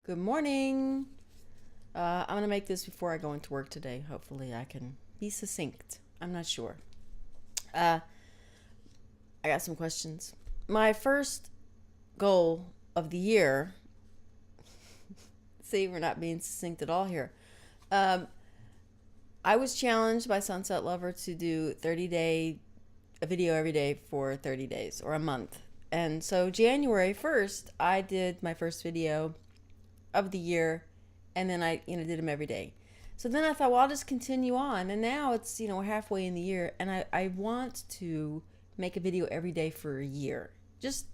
Good morning. I'm going to make this before I go into work today. Hopefully, I can be succinct. I'm not sure. Uh, I got some questions. My first goal of the year, see, we're not being succinct at all here. Um, I was challenged by Sunset Lover to do a video every day for 30 days or a month. And so January 1st, I did my first video of the year, and then I did them every day. So then I thought, well, I'll just continue on, and now it's we're halfway in the year, and I want to make a video every day for a year, just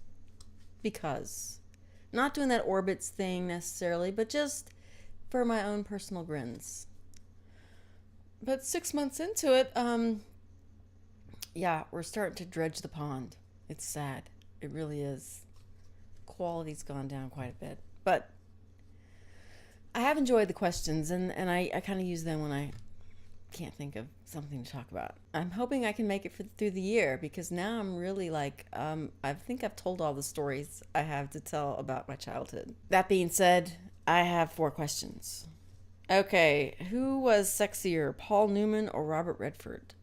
because. Not doing that orbits thing necessarily, but just for my own personal grins. But 6 months into it, yeah, we're starting to dredge the pond. It's sad. It really is. Quality's gone down quite a bit, but I have enjoyed the questions, and I kind of use them when I can't think of something to talk about. I'm hoping I can make it through the year, because now I'm really like, I think I've told all the stories I have to tell about my childhood. That being said, I have 4 questions. Okay, who was sexier, Paul Newman or Robert Redford?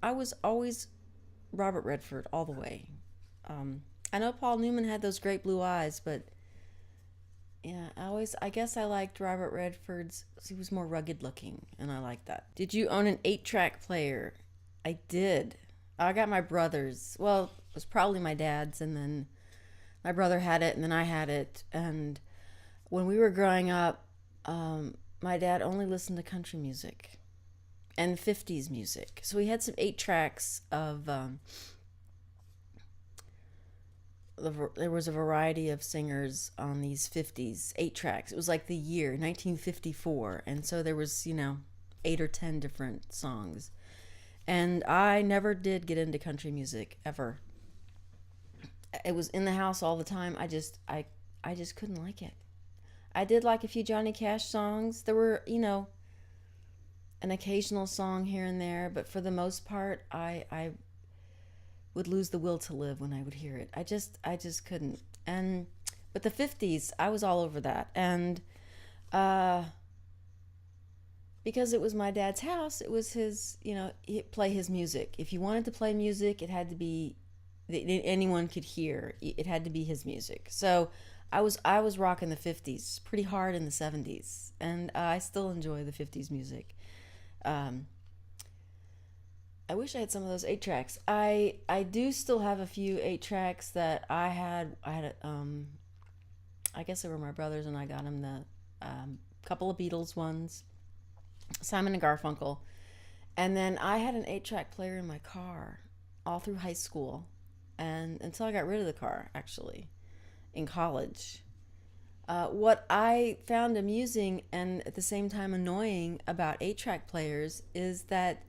I was always Robert Redford all the way. I know Paul Newman had those great blue eyes, but yeah, I guess I liked Robert Redford's. He was more rugged looking, and I liked that. Did you own an 8-track player? I did. I got my brother's. Well, it was probably my dad's, and then my brother had it, and then I had it. And when we were growing up, my dad only listened to country music and 50s music. So we had some 8-tracks of there was a variety of singers on these 50s 8 tracks. It was like the year 1954, and so there was 8 or 10 different songs. And I never did get into country music ever. It was in the house all the time. I just couldn't like it. I did like a few Johnny Cash songs. There were an occasional song here and there, but for the most part, I would lose the will to live when I would hear it. I just couldn't. And but the 50s, I was all over that. And because it was my dad's house, it was his, he'd play his music. If you wanted to play music, it had to be that anyone could hear. It had to be his music. So I was rocking the 50s pretty hard in the 70s, and I still enjoy the 50s music. I wish I had some of those 8 tracks. I do still have a few 8 tracks that I had. I guess they were my brothers, and I got them the couple of Beatles ones, Simon and Garfunkel, and then I had an 8-track player in my car all through high school, and until I got rid of the car, actually, in college. What I found amusing and at the same time annoying about 8-track players is that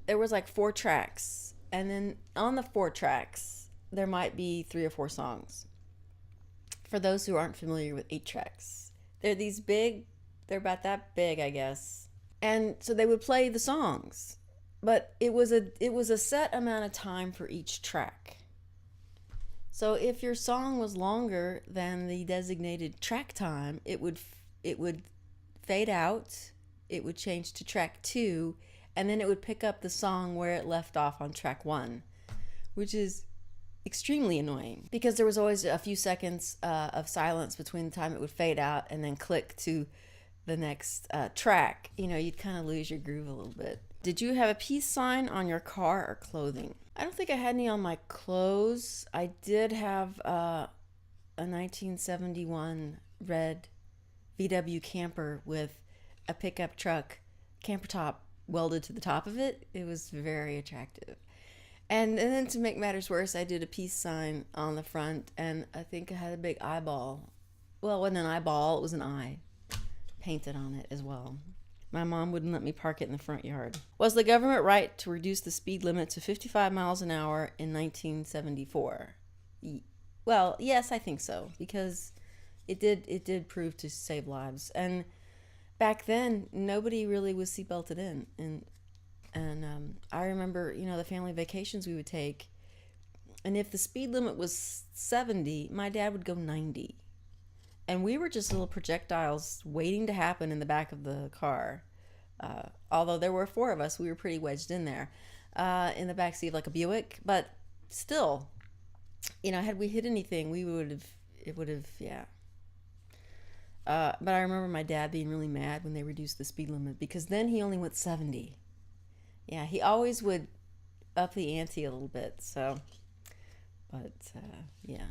there was like 4 tracks, and then on the 4 tracks there might be 3 or 4 songs. For those who aren't familiar with 8 tracks, they're about that big, I guess, and so they would play the songs, but it was a set amount of time for each track. So if your song was longer than the designated track time, it would fade out, it would change to track 2, and then it would pick up the song where it left off on track 1, which is extremely annoying, because there was always a few seconds of silence between the time it would fade out and then click to the next track. You'd kind of lose your groove a little bit. Did you have a peace sign on your car or clothing? I don't think I had any on my clothes. I did have a 1971 red VW camper with a pickup truck camper top welded to the top of it. It was very attractive. And then to make matters worse, I did a peace sign on the front, and I think I had a big eyeball. Well, it wasn't an eyeball, it was an eye painted on it as well. My mom wouldn't let me park it in the front yard. Was the government right to reduce the speed limit to 55 miles an hour in 1974? Well, yes, I think so, because it did prove to save lives. And back then, nobody really was seatbelted in, and I remember, the family vacations we would take, and if the speed limit was 70, my dad would go 90. And we were just little projectiles waiting to happen in the back of the car. Although there were four of us, we were pretty wedged in there in the back seat of like a Buick. But still, had we hit anything, it would have, yeah. But I remember my dad being really mad when they reduced the speed limit because then he only went 70. Yeah, he always would up the ante a little bit. So, but yeah.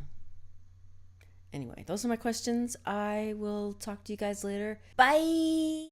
Anyway, those are my questions. I will talk to you guys later. Bye.